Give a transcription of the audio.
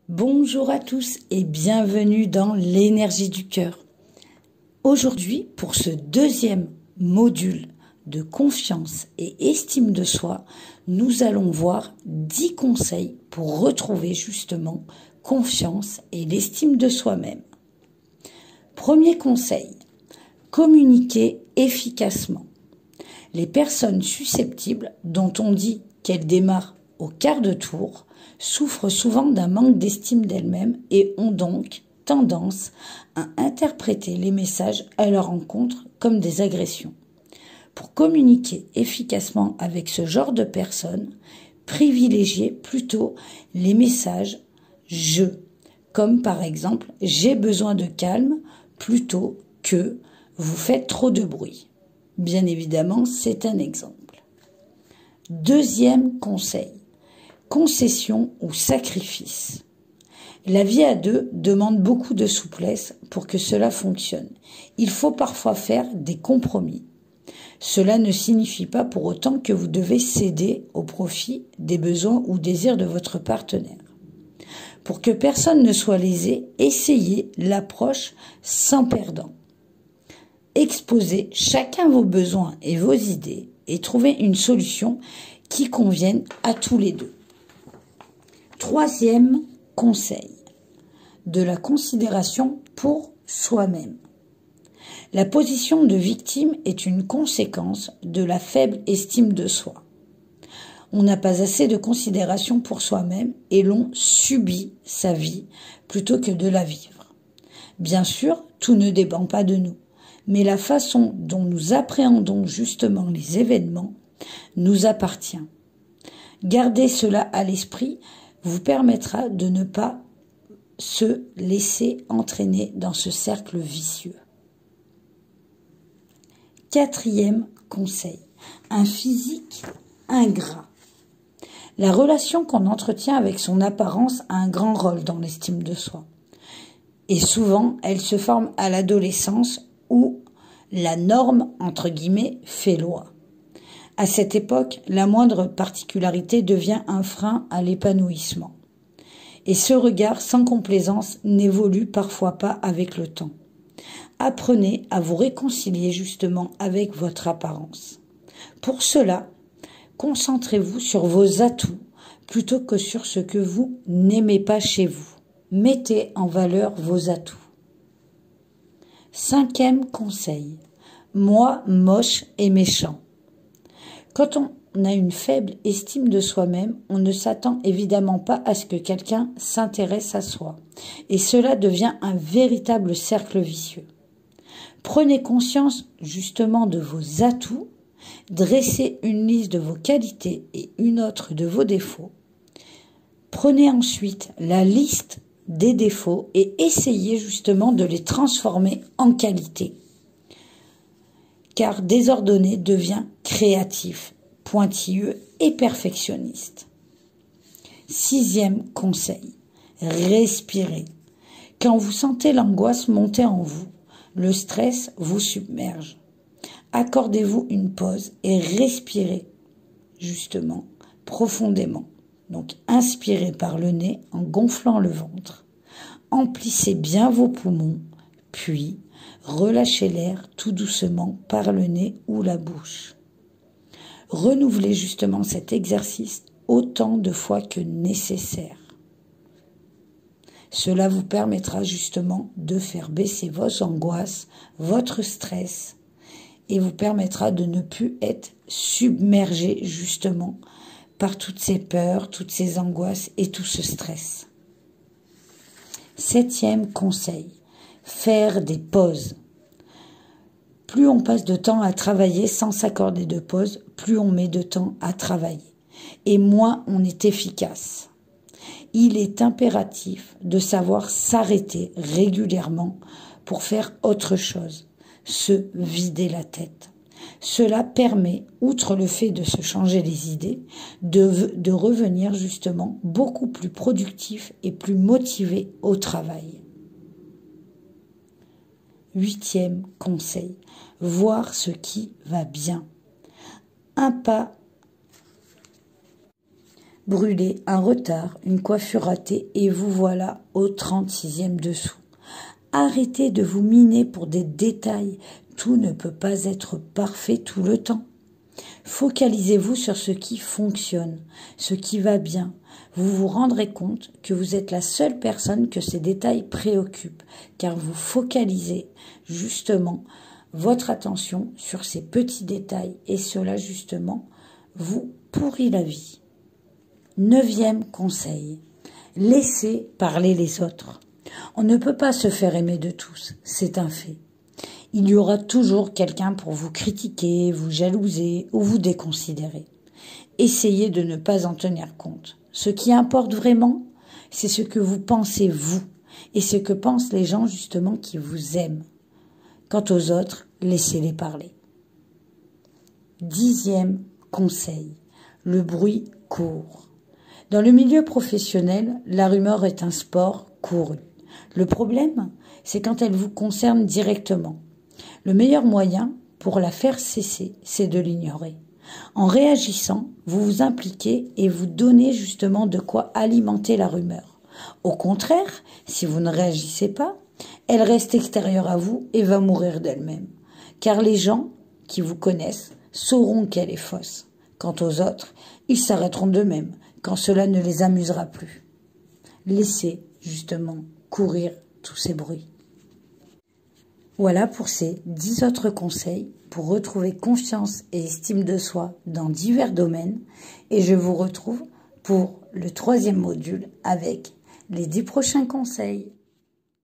Bonjour à tous et bienvenue dans l'énergie du cœur. Aujourd'hui, pour ce deuxième module de confiance et estime de soi, nous allons voir 10 conseils pour retrouver justement confiance et l'estime de soi-même. Premier conseil, communiquer efficacement. Les personnes susceptibles, dont on dit qu'elles démarrent au quart de tour, souffrent souvent d'un manque d'estime d'elles-mêmes et ont donc tendance à interpréter les messages à leur encontre comme des agressions. Pour communiquer efficacement avec ce genre de personnes, privilégiez plutôt les messages « je », comme par exemple « j'ai besoin de calme » plutôt que « vous faites trop de bruit ». Bien évidemment, c'est un exemple. Deuxième conseil, concession ou sacrifice. La vie à deux demande beaucoup de souplesse pour que cela fonctionne. Il faut parfois faire des compromis. Cela ne signifie pas pour autant que vous devez céder au profit des besoins ou désirs de votre partenaire. Pour que personne ne soit lésé, essayez l'approche sans perdant. Exposez chacun vos besoins et vos idées et trouvez une solution qui convienne à tous les deux. Troisième conseil, de la considération pour soi-même. La position de victime est une conséquence de la faible estime de soi. On n'a pas assez de considération pour soi-même et l'on subit sa vie plutôt que de la vivre. Bien sûr, tout ne dépend pas de nous, mais la façon dont nous appréhendons justement les événements nous appartient. Garder cela à l'esprit vous permettra de ne pas se laisser entraîner dans ce cercle vicieux. Quatrième conseil, un physique ingrat. La relation qu'on entretient avec son apparence a un grand rôle dans l'estime de soi. Et souvent, elle se forme à l'adolescence où la norme, entre guillemets, fait loi. À cette époque, la moindre particularité devient un frein à l'épanouissement. Et ce regard sans complaisance n'évolue parfois pas avec le temps. Apprenez à vous réconcilier justement avec votre apparence. Pour cela, concentrez-vous sur vos atouts plutôt que sur ce que vous n'aimez pas chez vous. Mettez en valeur vos atouts. Cinquième conseil, moi moche et méchant. Quand on a une faible estime de soi-même, on ne s'attend évidemment pas à ce que quelqu'un s'intéresse à soi. Et cela devient un véritable cercle vicieux. Prenez conscience justement de vos atouts, dressez une liste de vos qualités et une autre de vos défauts. Prenez ensuite la liste des défauts et essayez justement de les transformer en qualité. Car désordonné devient créatif, pointilleux et perfectionniste. Sixième conseil, respirez. Quand vous sentez l'angoisse monter en vous, le stress vous submerge. Accordez-vous une pause et respirez justement, profondément. Donc inspirez par le nez en gonflant le ventre. Emplissez bien vos poumons, puis relâchez l'air tout doucement par le nez ou la bouche. Renouvelez justement cet exercice autant de fois que nécessaire. Cela vous permettra justement de faire baisser vos angoisses, votre stress, et vous permettra de ne plus être submergé justement par toutes ces peurs, toutes ces angoisses et tout ce stress. Septième conseil, faire des pauses. Plus on passe de temps à travailler sans s'accorder de pause, plus on met de temps à travailler. Et moins on est efficace. Il est impératif de savoir s'arrêter régulièrement pour faire autre chose, se vider la tête. Cela permet, outre le fait de se changer les idées, de revenir justement beaucoup plus productif et plus motivé au travail. Huitième conseil, voir ce qui va bien. brûlé, un retard, une coiffure ratée et vous voilà au 36e dessous. Arrêtez de vous miner pour des détails. Tout ne peut pas être parfait tout le temps. Focalisez-vous sur ce qui fonctionne, ce qui va bien. Vous vous rendrez compte que vous êtes la seule personne que ces détails préoccupent, car vous focalisez justement votre attention sur ces petits détails et cela justement vous pourrit la vie. 9e conseil, laissez parler les autres. On ne peut pas se faire aimer de tous, c'est un fait. Il y aura toujours quelqu'un pour vous critiquer, vous jalouser ou vous déconsidérer. Essayez de ne pas en tenir compte. Ce qui importe vraiment, c'est ce que vous pensez vous et ce que pensent les gens justement qui vous aiment. Quant aux autres, laissez-les parler. 10e conseil, le bruit court. Dans le milieu professionnel, la rumeur est un sport couru. Le problème, c'est quand elle vous concerne directement. Le meilleur moyen pour la faire cesser, c'est de l'ignorer. En réagissant, vous vous impliquez et vous donnez justement de quoi alimenter la rumeur. Au contraire, si vous ne réagissez pas, elle reste extérieure à vous et va mourir d'elle-même. Car les gens qui vous connaissent sauront qu'elle est fausse. Quant aux autres, ils s'arrêteront d'eux-mêmes quand cela ne les amusera plus. Laissez justement courir tous ces bruits. Voilà pour ces 10 autres conseils pour retrouver confiance et estime de soi dans divers domaines. Et je vous retrouve pour le 3e module avec les 10 prochains conseils.